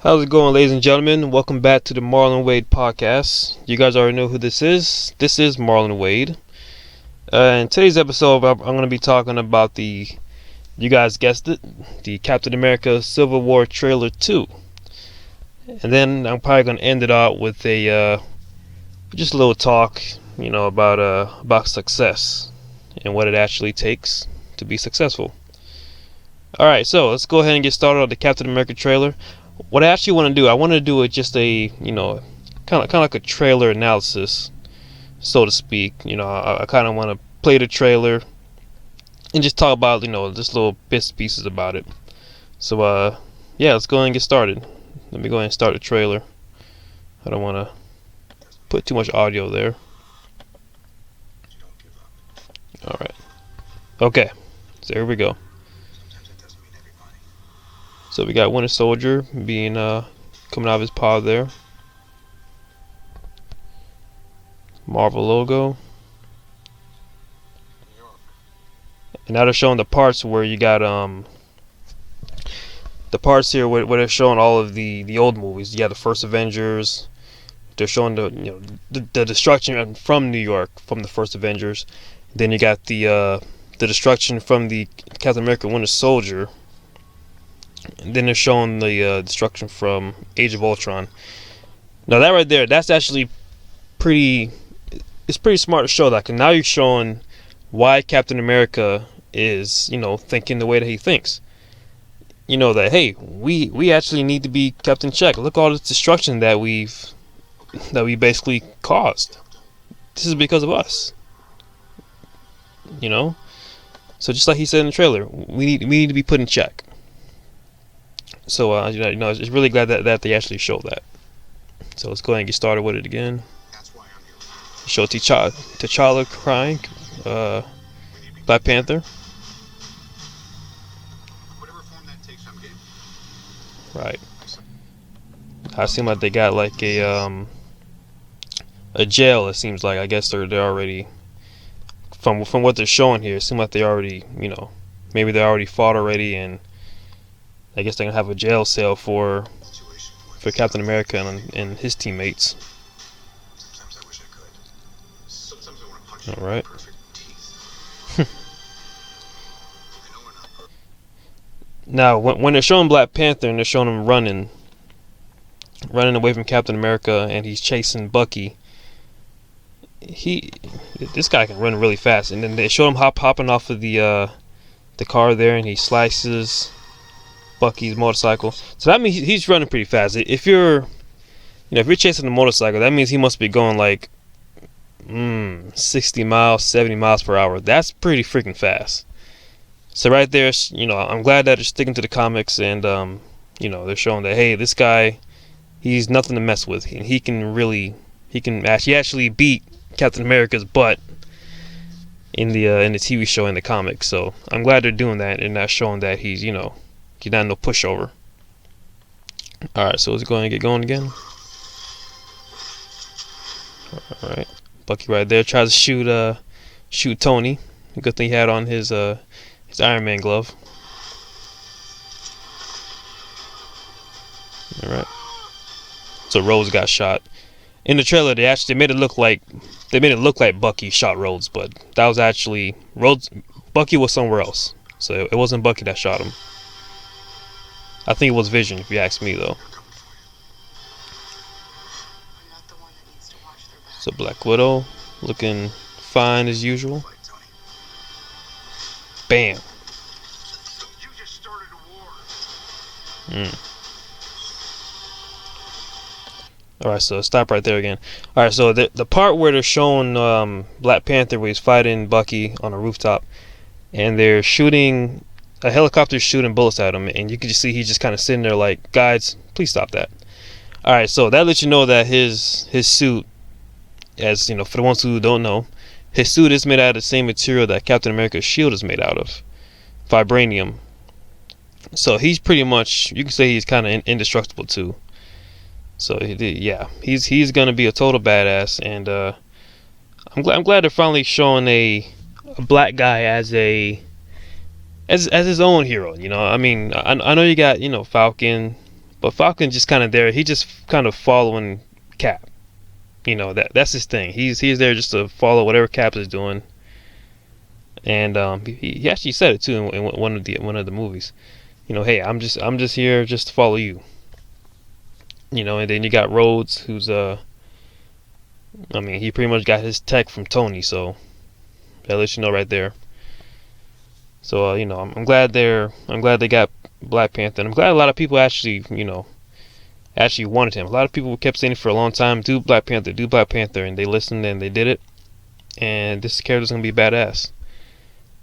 How's it going, ladies and gentlemen? Welcome back to the Marlon Wade podcast. You guys already know who this is. This is Marlon Wade. In today's episode, I'm going to be talking about you guys guessed it, the Captain America Civil War trailer 2. And then I'm probably going to end it out with just a little talk, about success and what it actually takes to be successful. Alright, so let's go ahead and get started on the Captain America trailer. What I actually want to do, I want to do just a, kind of like a trailer analysis, so to speak. I kind of want to play the trailer and just talk about, just little bits and pieces about it. So, yeah, let's go ahead and get started. Let me go ahead and start the trailer. I don't want to put too much audio there. Alright. Okay, so here we go. So we got Winter Soldier being coming out of his pod there. Marvel logo. And now they're showing the parts where you got the parts here where they're showing all of the old movies. You got the first Avengers. They're showing the destruction from New York from the first Avengers. Then you got the destruction from the Captain America Winter Soldier. And then they're showing the destruction from Age of Ultron. Now that right there, that's actually it's pretty smart to show that, because now you're showing why Captain America is, thinking the way that he thinks. That, hey, we actually need to be kept in check. Look at all this destruction that we basically caused. This is because of us. So just like he said in the trailer, we need to be put in check. So, it's really glad that they actually showed that. So let's go ahead and get started with it again. Show T'Challa crying, Black Panther. Right. I seem like they got like a jail. It seems like, I guess they're already from what they're showing here. It seems like they already, maybe they already fought already, and I guess they're gonna have a jail cell for Captain America and his teammates. All right. Now, when they're showing Black Panther and they're showing him running away from Captain America, and he's chasing Bucky, this guy can run really fast. And then they show him hopping off of the car there, and he slices Bucky's motorcycle. So that means he's running pretty fast. If you're chasing a motorcycle, that means he must be going like 60 miles, 70 miles per hour. That's pretty freaking fast. So right there, I'm glad that they're sticking to the comics, and they're showing that, hey, this guy, he's nothing to mess with. He can actually beat Captain America's butt in the TV show and the comics. So I'm glad they're doing that and not showing that he's not no pushover. Alright, so let's go ahead and get going again. Alright. Bucky right there tries to shoot Tony. Good thing he had on his Iron Man glove. Alright. So Rhodes got shot. In the trailer they made it look like Bucky shot Rhodes, but that was actually Rhodes. Bucky was somewhere else. So it wasn't Bucky that shot him. I think it was Vision, if you ask me, though. So Black Widow looking fine as usual. Bam. Alright, so stop right there again. Alright, so the part where they're showing Black Panther, where he's fighting Bucky on a rooftop, and they're shooting a helicopter shooting bullets at him, and you can just see he's just kind of sitting there like, guys, please stop that. Alright, so that lets you know that his suit, as for the ones who don't know, his suit is made out of the same material that Captain America's shield is made out of, vibranium. So he's pretty much, you can say he's kind of indestructible too. So yeah, he's gonna be a total badass, and I'm glad they're finally showing a black guy as his own hero. I mean, I know you got Falcon, But Falcon just kind of there. He just kind of following Cap. You know, that's his thing. He's there just to follow whatever Cap is doing. And he actually said it too in one of the movies. You know, hey, I'm just here just to follow you. You know, and then you got Rhodes, who's I mean, he pretty much got his tech from Tony, so that lets you know right there. So you know, I'm glad they got Black Panther. And I'm glad a lot of people actually wanted him. A lot of people kept saying it for a long time, do Black Panther, and they listened and they did it. And this character's gonna be badass.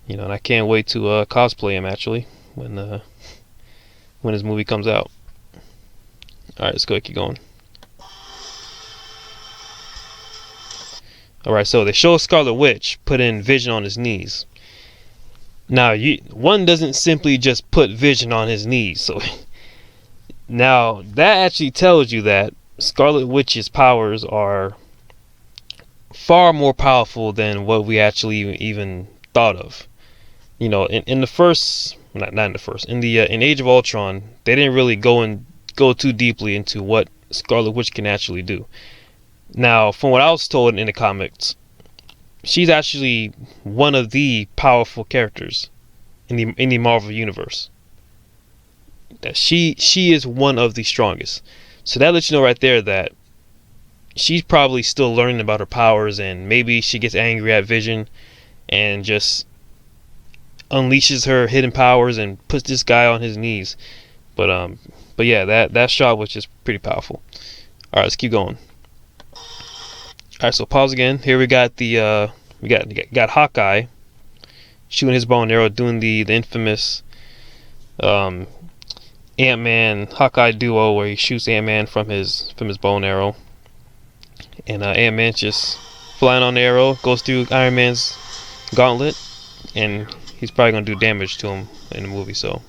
You know, and I can't wait to cosplay him actually when his movie comes out. All right, let's go. Keep going. All right, so they show Scarlet Witch putting Vision on his knees. Now, one doesn't simply just put Vision on his knees. So now that actually tells you that Scarlet Witch's powers are far more powerful than what we actually even thought of. You know, in the first, not in the first, in Age of Ultron, they didn't really go too deeply into what Scarlet Witch can actually do. Now, from what I was told in the comics, she's actually one of the powerful characters in the Marvel universe. That she is one of the strongest. So that lets you know right there that she's probably still learning about her powers, and maybe she gets angry at Vision and just unleashes her hidden powers and puts this guy on his knees. But yeah, that shot was just pretty powerful. All right, let's keep going. All right, so pause again. Here we got we got Hawkeye shooting his bow and arrow, doing the infamous Ant-Man Hawkeye duo where he shoots Ant-Man from his bow and arrow, and Ant-Man's just flying on the arrow, goes through Iron Man's gauntlet, and he's probably gonna do damage to him in the movie. So,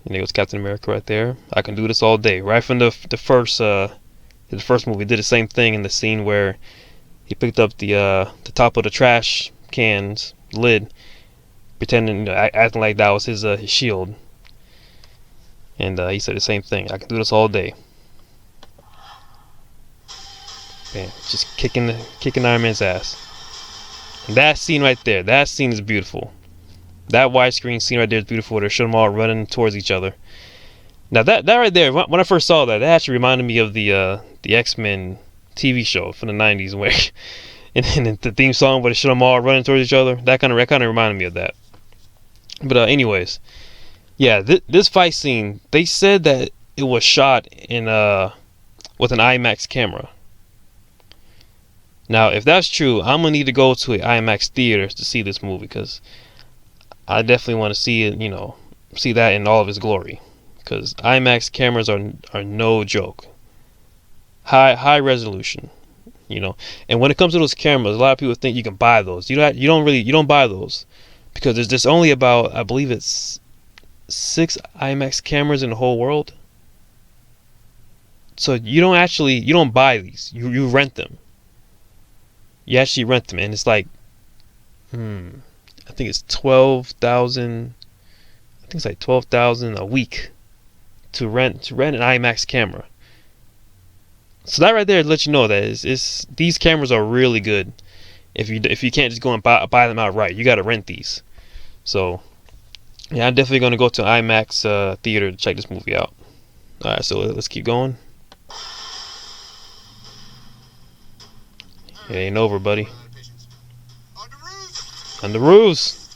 and there goes Captain America right there. I can do this all day. Right from the first movie, did the same thing in the scene where he picked up the top of the trash can's lid, pretending, acting like that was his shield, and he said the same thing. I can do this all day. Man, just kicking Iron Man's ass. And that scene right there, that scene is beautiful. That widescreen scene right there is beautiful, where they show them all running towards each other. Now that right there, when I first saw that actually reminded me of the X-Men TV show from the 90s, where and the theme song where they show them all running towards each other. That kind of reminded me of that. But anyways, yeah, this fight scene, they said that it was shot in with an IMAX camera. Now, if that's true, I'm gonna need to go to an IMAX theater to see this movie, because I definitely want to see it. You know, see that in all of its glory. Because IMAX cameras are no joke. High resolution, you know. And when it comes to those cameras, a lot of people think you can buy those. You don't buy those, because there's only about, I believe it's 6 IMAX cameras in the whole world. So you don't buy these. You rent them. You actually rent them, and it's like, I think it's 12,000. I think it's like 12,000 a week to rent an IMAX camera. So that right there lets you know that these cameras are really good. If you can't just go and buy them outright, you got to rent these. So yeah, I'm definitely gonna go to IMAX theater to check this movie out. All right, so let's keep going. It ain't over, buddy. On the roofs.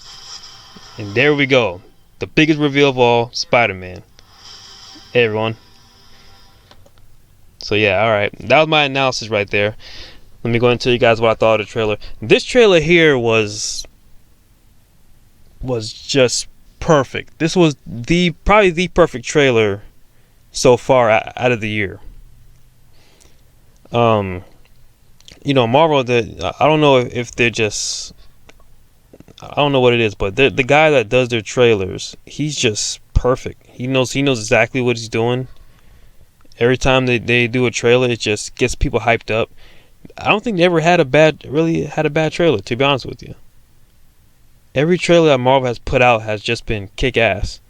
And there we go. The biggest reveal of all, Spider-Man. Hey, everyone. So yeah, alright. That was my analysis right there. Let me go and tell you guys what I thought of the trailer. This trailer here was just perfect. This was probably the perfect trailer so far out of the year. You know, Marvel, I don't know if they're just, I don't know what it is, but the guy that does their trailers, he's just perfect. He knows exactly what he's doing. Every time they do a trailer, it just gets people hyped up. I don't think they ever had a bad trailer, to be honest with you. Every trailer that Marvel has put out has just been kick ass.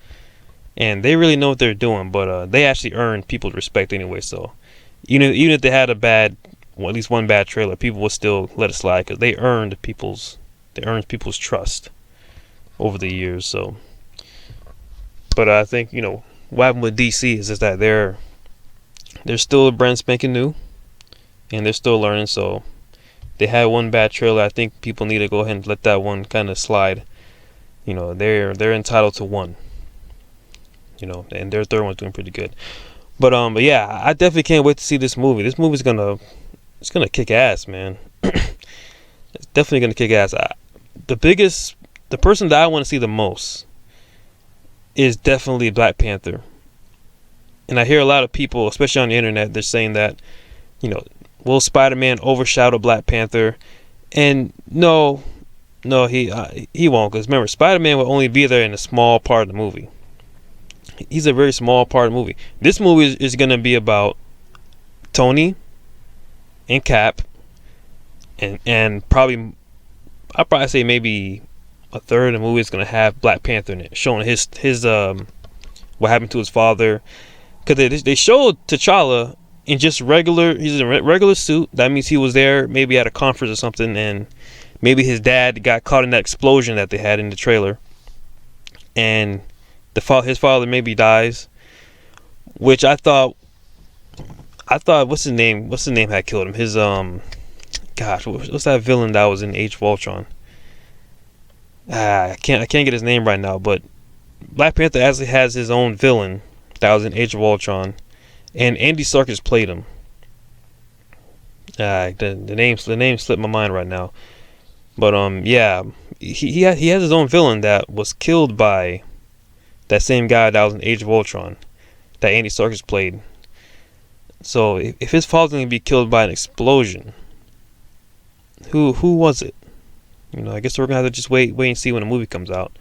and they really know what they're doing. But they actually earn people's respect anyway. So even if they had at least one bad trailer, people would still let it slide because they earned people's trust over the years. So, but I think what happened with DC is that they're still a brand spanking new, and they're still learning. So they had one bad trailer. I think people need to go ahead and let that one kind of slide. They're entitled to one. And their third one's doing pretty good. But yeah, I definitely can't wait to see this movie. This movie's gonna kick ass, man. It's definitely gonna kick ass. The person that I want to see the most is definitely Black Panther. And I hear a lot of people, especially on the internet, they're saying that, will Spider-Man overshadow Black Panther? And no, he won't. Because remember, Spider-Man will only be there in a small part of the movie. He's a very small part of the movie. This movie is going to be about Tony and Cap, and probably, I'll probably say maybe a third of the movie is going to have Black Panther in it, showing his what happened to his father. Because they showed T'Challa in just he's in a regular suit. That means he was there maybe at a conference or something, and maybe his dad got caught in that explosion that they had in the trailer, and his father maybe dies, which I thought what's his name had killed him. His what's that villain that was in Age of Ultron? I can't get his name right now, but Black Panther actually has his own villain that was in Age of Ultron, and Andy Serkis played him. The name slipped my mind right now, but yeah, he has his own villain that was killed by that same guy that was in Age of Ultron, that Andy Serkis played. So if his father's gonna be killed by an explosion, who was it? I guess we're gonna have to just wait and see when the movie comes out.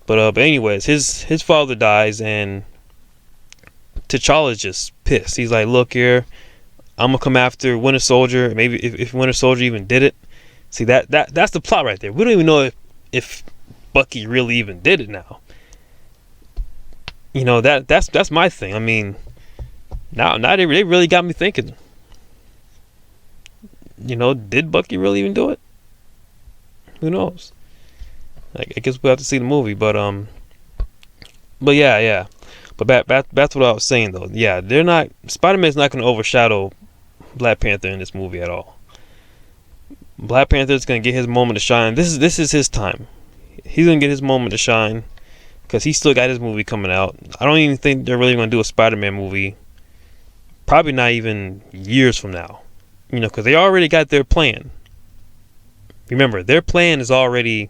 But anyways, his father dies, and T'Challa's just pissed. He's like, look here, I'm gonna come after Winter Soldier. Maybe if Winter Soldier even did it. See, that's the plot right there. We don't even know if Bucky really even did it now. That's my thing. I mean, now they really got me thinking. Did Bucky really even do it? Who knows? I guess we'll have to see the movie. But yeah. But back to what I was saying though. Yeah, Spider-Man's not going to overshadow Black Panther in this movie at all. Black Panther's going to get his moment to shine. This is his time. He's going to get his moment to shine because he still got his movie coming out. I don't even think they're really going to do a Spider-Man movie. Probably not even years from now. Because they already got their plan. Remember, their plan is already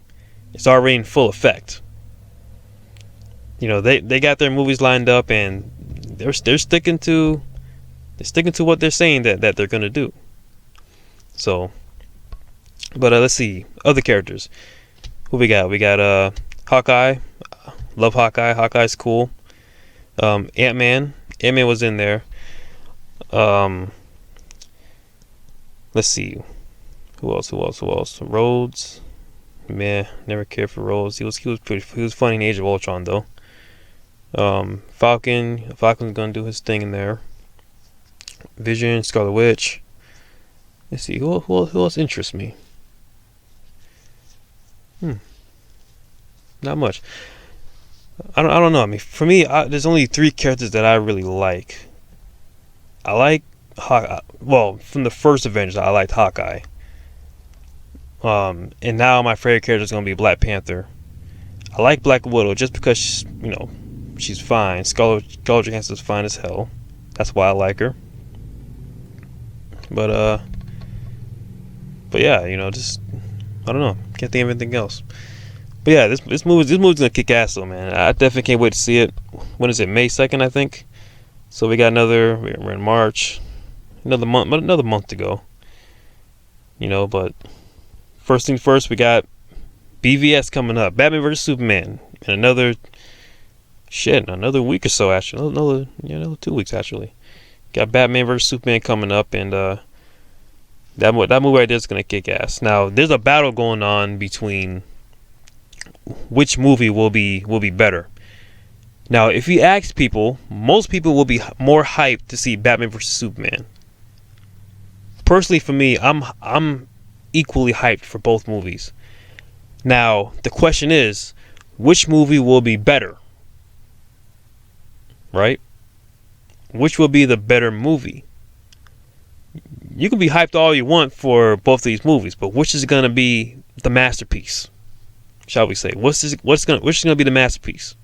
in full effect. They got their movies lined up, and they're sticking to what they're saying that they're gonna do. So, but let's see other characters. Who we got? We got Hawkeye. Love Hawkeye. Hawkeye's cool. Ant-Man. Ant-Man was in there. Let's see. Who else? Rhodes. Man, never cared for Rhodes. He was funny in Age of Ultron though. Falcon's gonna do his thing in there. Vision, Scarlet Witch. Let's see, who else interests me? Not much. I don't know. I mean, for me, there's only 3 characters that I really like. I like from the first Avengers, I liked Hawkeye. And now my favorite character is gonna be Black Panther. I like Black Widow just because she's fine. Scarlett Johansson's fine as hell. That's why I like her. But yeah, just I don't know. Can't think of anything else. But yeah, this movie's gonna kick ass though, man. I definitely can't wait to see it. When is it? May 2nd, I think. So we're in March. Another month to go. But first things first, we got BVS coming up. Batman vs Superman in another week or so, actually. Another 2 weeks, actually. Got Batman vs Superman coming up, and that movie right there is gonna kick ass. Now, there's a battle going on between which movie will be better. Now, if you ask people, most people will be more hyped to see Batman vs Superman. Personally, for me, I'm equally hyped for both movies. Now, the question is, which movie will be better? Right? Which will be the better movie? You can be hyped all you want for both of these movies, but which is going to be the masterpiece? Shall we say? Which is going to be the masterpiece?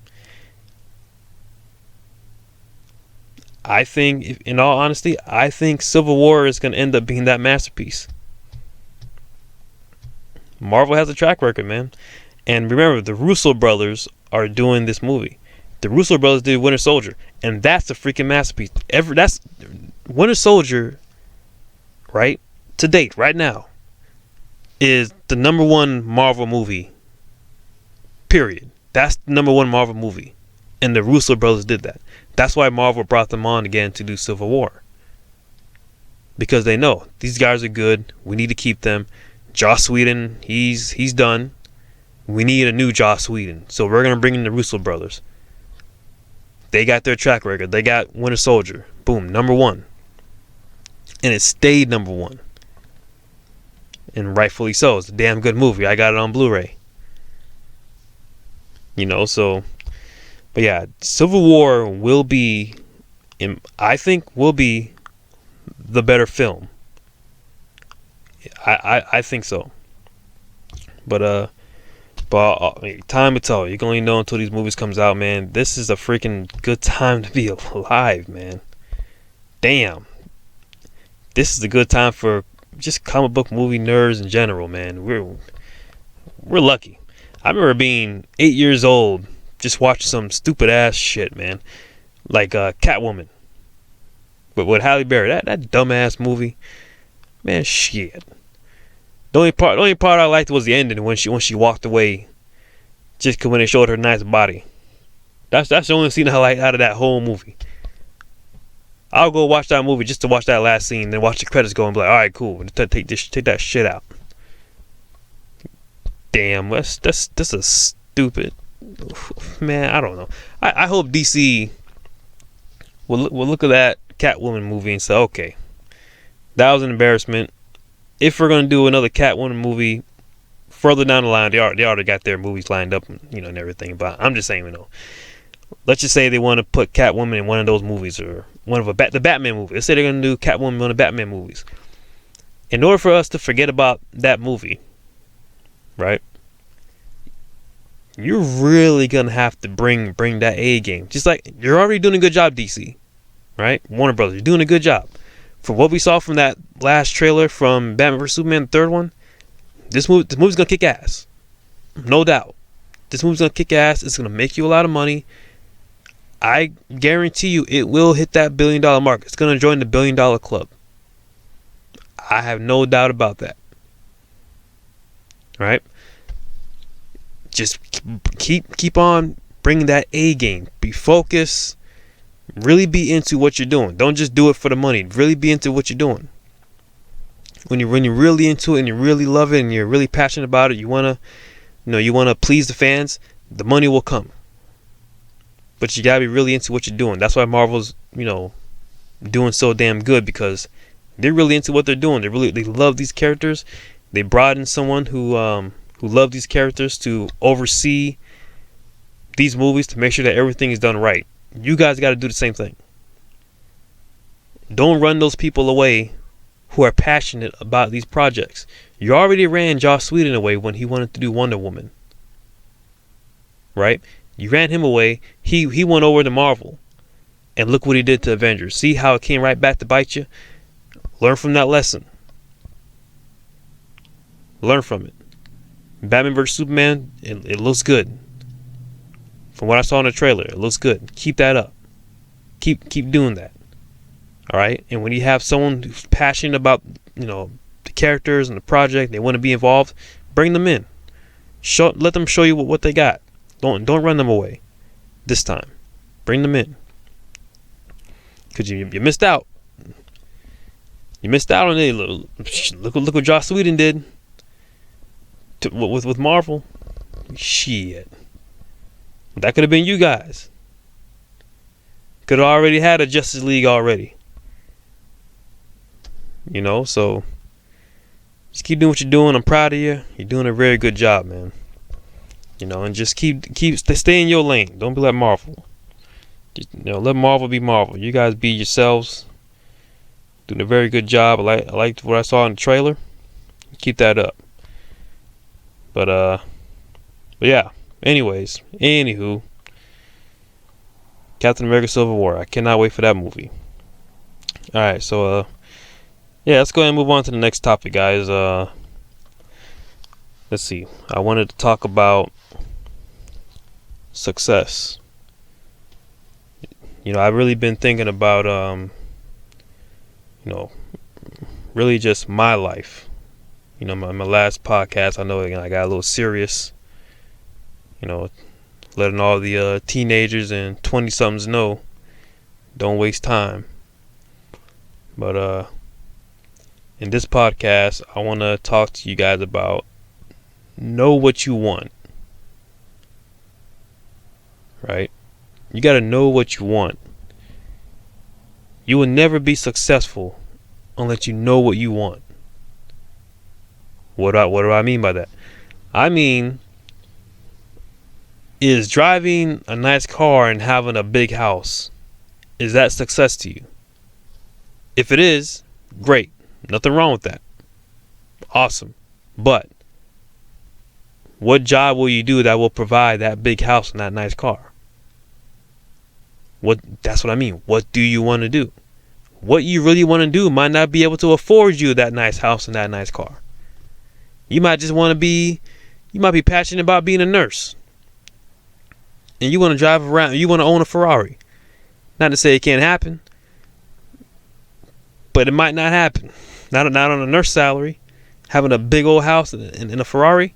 I think, in all honesty, I think Civil War is going to end up being that masterpiece. Marvel has a track record, man. And remember, the Russo brothers are doing this movie. The Russo brothers did Winter Soldier, and that's a freaking masterpiece. That's Winter Soldier, right? To date, right now, is the number one Marvel movie. Period. That's the number one Marvel movie, and the Russo brothers did that. That's why Marvel brought them on again to do Civil War, because they know these guys are good. We need to keep them. Joss Whedon, he's done. We need a new Joss Whedon, so we're gonna bring in the Russo brothers. They got their track record. They got Winter Soldier. Boom, number one. And it stayed number one. And rightfully so. It's a damn good movie. I got it on Blu-ray. So... But yeah, Civil War will be... I think will be the better film. I think so. But time will tell. You can only know until these movies comes out, man. This is a freaking good time to be alive, man. Damn. This is a good time for just comic book movie nerds in general, man. We're lucky. I remember being 8 years old, just watching some stupid ass shit, man. Like Catwoman. But with Halle Berry, that dumbass movie. Man, shit. The only part I liked was the ending when she walked away, just 'cause when they showed her nice body. That's the only scene I liked out of that whole movie. I'll go watch that movie just to watch that last scene, then watch the credits go and be like, all right, cool, take that shit out. Damn, that's a stupid, man. I don't know. I hope DC will look at that Catwoman movie and say, okay, that was an embarrassment. If we're gonna do another Catwoman movie further down the line, they already got their movies lined up, and everything. But I'm just saying, let's just say they want to put Catwoman in one of those movies, or one of the Batman movies. Let's say they're gonna do Catwoman in one of the Batman movies. In order for us to forget about that movie, right? You're really gonna have to bring that A game. Just like you're already doing a good job, DC, right? Warner Brothers, you're doing a good job. From what we saw from that last trailer from Batman vs Superman, the third one, this movie's gonna kick ass, no doubt. This movie's gonna kick ass. It's gonna make you a lot of money. I guarantee you, it will hit that $1 billion mark. It's gonna join the $1 billion club. I have no doubt about that. Right? Just keep on bringing that A game. Be focused. Really be into what you're doing. Don't just do it for the money. Really be into what you're doing. When you're really into it and you really love it and you're really passionate about it, you wanna please the fans, the money will come. But you gotta be really into what you're doing. That's why Marvel's, doing so damn good, because they're really into what they're doing. They love these characters. They brought in someone who loved these characters to oversee these movies, to make sure that everything is done right. You guys got to do the same thing. Don't run those people away who are passionate about these projects. You already ran Joss Whedon away when he wanted to do Wonder Woman. Right? You ran him away. He went over to Marvel. And look what he did to Avengers. See how it came right back to bite you? Learn from that lesson. Learn from it. Batman vs Superman, it looks good. From what I saw in the trailer, it looks good. Keep that up. Keep doing that. Alright? And when you have someone who's passionate about, the characters and the project, they want to be involved, bring them in. Let them show you what they got. Don't run them away this time. Bring them in. Because you missed out. You missed out on it. Look what Joss Whedon did with Marvel. Shit. That could have been you guys. Could have already had a Justice League already. So just keep doing what you're doing. I'm proud of you. You're doing a very good job, man. And just stay in your lane. Don't be like Marvel. Let Marvel be Marvel. You guys be yourselves. Doing a very good job. I liked what I saw in the trailer. Keep that up. But yeah. Anywho, Captain America: Civil War. I cannot wait for that movie. All right, so yeah, let's go ahead and move on to the next topic, guys. Let's see. I wanted to talk about success. I've really been thinking about really just my life. My last podcast, I know I got a little serious. Letting all the teenagers and 20-somethings know, don't waste time. But in this podcast, I want to talk to you guys about know what you want. Right? You got to know what you want. You will never be successful unless you know what you want. What do I mean by that? I mean, is driving a nice car and having a big house, is that success to you? If it is, great. Nothing wrong with that. Awesome. But what job will you do that will provide that big house and that nice car? That's what I mean. What do you want to do? What you really want to do might not be able to afford you that nice house and that nice car. You might be passionate about being a nurse. And you want to drive around, you want to own a Ferrari. Not to say it can't happen, but it might not happen. Not on a nurse salary, having a big old house and a Ferrari.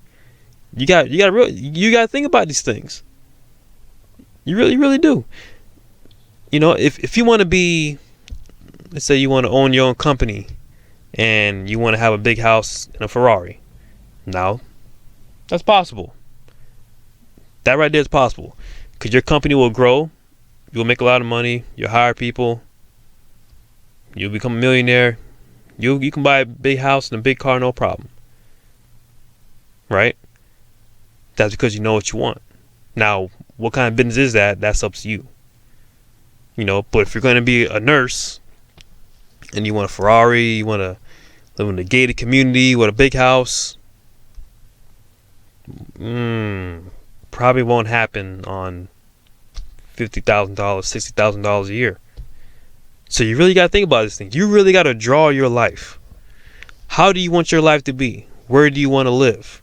You got to think about these things. You really do. If you want to be, let's say you want to own your own company and you want to have a big house and a Ferrari. Now, that's possible. That right there is possible. Because your company will grow. You'll make a lot of money. You'll hire people. You'll become a millionaire. You can buy a big house and a big car, no problem. Right? That's because you know what you want. Now, what kind of business is that? That's up to you. But if you're going to be a nurse and you want a Ferrari, you want to live in a gated community with a big house, probably won't happen on $50,000, $60,000 a year. So you really got to think about these things. You really got to draw your life. How do you want your life to be? Where do you want to live?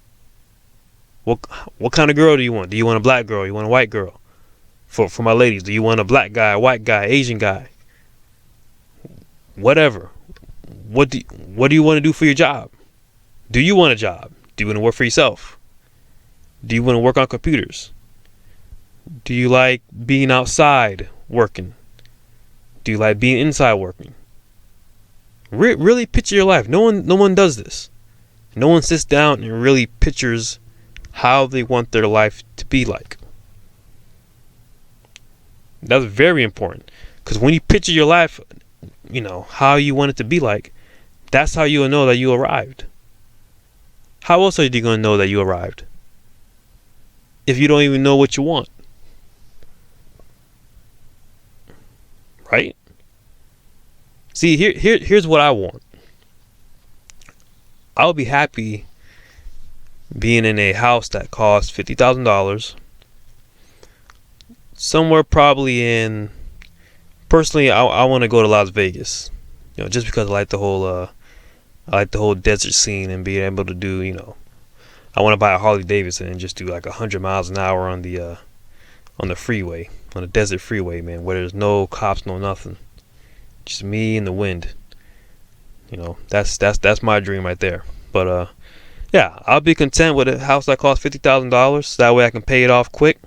What kind of girl do you want? Do you want a black girl? You want a white girl? For my ladies, do you want a black guy, a white guy, Asian guy? Whatever. What do you want to do for your job? Do you want a job? Do you want to work for yourself? Do you want to work on computers? Do you like being outside working? Do you like being inside working? Really picture your life. No one does this. No one sits down and really pictures how they want their life to be like. That's very important. Because when you picture your life, how you want it to be like, that's how you'll know that you arrived. How else are you going to know that you arrived? If you don't even know what you want. Right? See, here's what I want. I'll be happy being in a house that costs $50,000. Somewhere probably in, personally, I want to go to Las Vegas. Just because I like the whole desert scene and being able to do, I want to buy a Harley Davidson and just do like 100 miles an hour on the freeway, on the desert freeway, man, where there's no cops, no nothing, just me and the wind. That's my dream right there. But yeah, I'll be content with a house that costs $50,000. That way I can pay it off quick.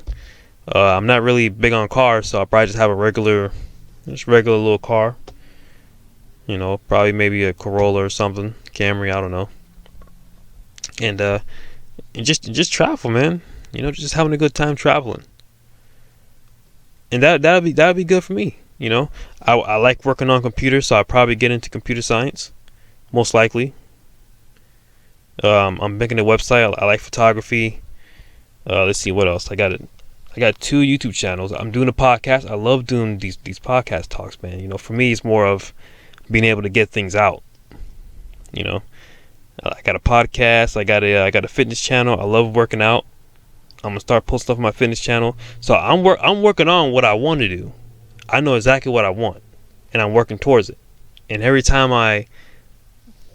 I'm not really big on cars, so I'll probably just have a regular little car. Probably maybe a Corolla or something, Camry, I don't know. And just travel, man. Just having a good time traveling. And that'd be good for me. You know, I like working on computers, so I'll probably get into computer science, most likely. I'm making a website. I like photography. Let's see what else. I got 2 YouTube channels. I'm doing a podcast. I love doing these podcast talks, man. You know, for me, it's more of being able to get things out. You know, I got a podcast. I got a fitness channel. I love working out. I'm gonna start posting stuff on my fitness channel. So I'm working on what I want to do. I know exactly what I want, and I'm working towards it. And every time I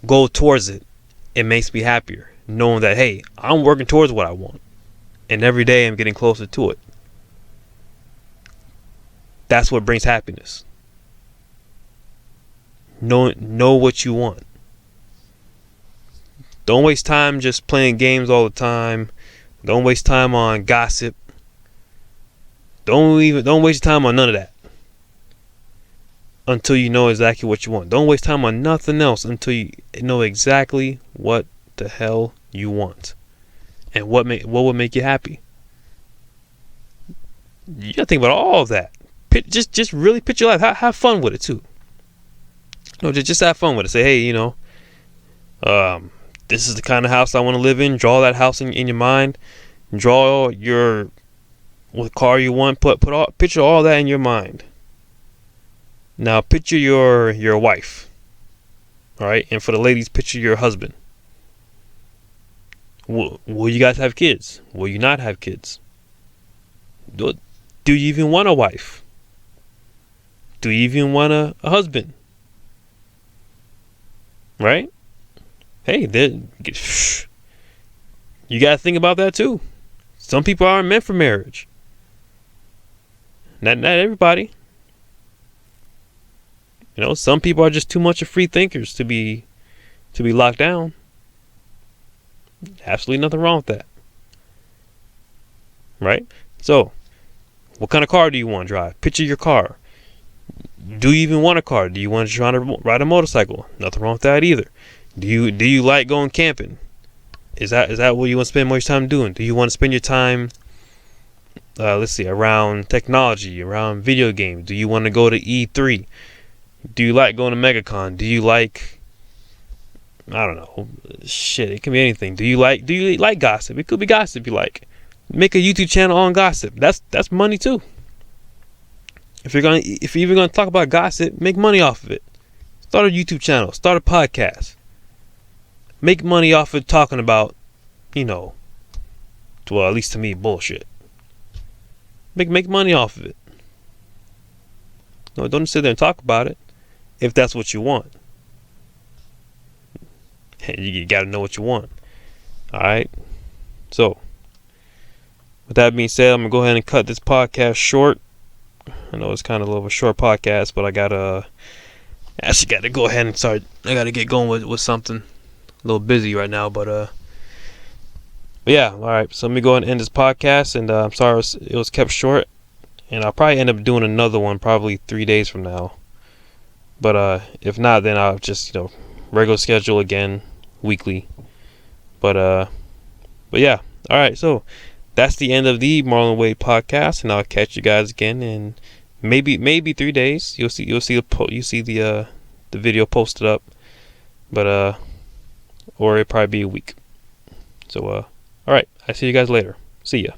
go towards it, it makes me happier, knowing that, hey, I'm working towards what I want, and every day I'm getting closer to it. That's what brings happiness. Know what you want. Don't waste time just playing games all the time. Don't waste time on gossip. Don't waste your time on none of that until you know exactly what you want. Don't waste time on nothing else until you know exactly what the hell you want and what will make you happy. You gotta think about all of that. Just really picture your life. Have fun with it too. No, just have fun with it. Say, hey, this is the kind of house I want to live in. Draw that house in your mind. Draw what car you want. Picture all that in your mind. Now picture your wife. All right, and for the ladies, picture your husband. Will you guys have kids? Will you not have kids? Do you even want a wife? Do you even want a husband? Right? Hey, you gotta think about that too. Some people aren't meant for marriage. Not everybody. You know, some people are just too much of free thinkers to be locked down. Absolutely nothing wrong with that. Right? So, what kind of car do you want to drive? Picture your car. Do you even want a car? Do you want to try to ride a motorcycle? Nothing wrong with that either. Do you like going camping? Is that what you want to spend most time doing? Do you want to spend your time around technology, around video games? Do you want to go to E3? Do you like going to MegaCon? Do you like, I don't know, shit, it can be anything. Do you like gossip? It could be gossip you like. Make a YouTube channel on gossip. That's money too. If you're even gonna talk about gossip, make money off of it. Start a YouTube channel, start a podcast. Make money off of talking about, well, at least to me, bullshit. Make money off of it. No, don't sit there and talk about it. If that's what you want, you got to know what you want. All right. So, with that being said, I'm gonna go ahead and cut this podcast short. I know it's kind of a little of a short podcast, but I gotta go ahead and start. I gotta get going with something. A little busy right now, but yeah. All right. So let me go ahead and end this podcast, and I'm sorry it was kept short, and I'll probably end up doing another one probably 3 days from now. But if not, then I'll just regular schedule again, weekly. But yeah. All right. So that's the end of the Marlon Wade podcast, and I'll catch you guys again in maybe 3 days. You'll see the video posted up, but or it'll probably be a week. So all right. I see you guys later. See ya.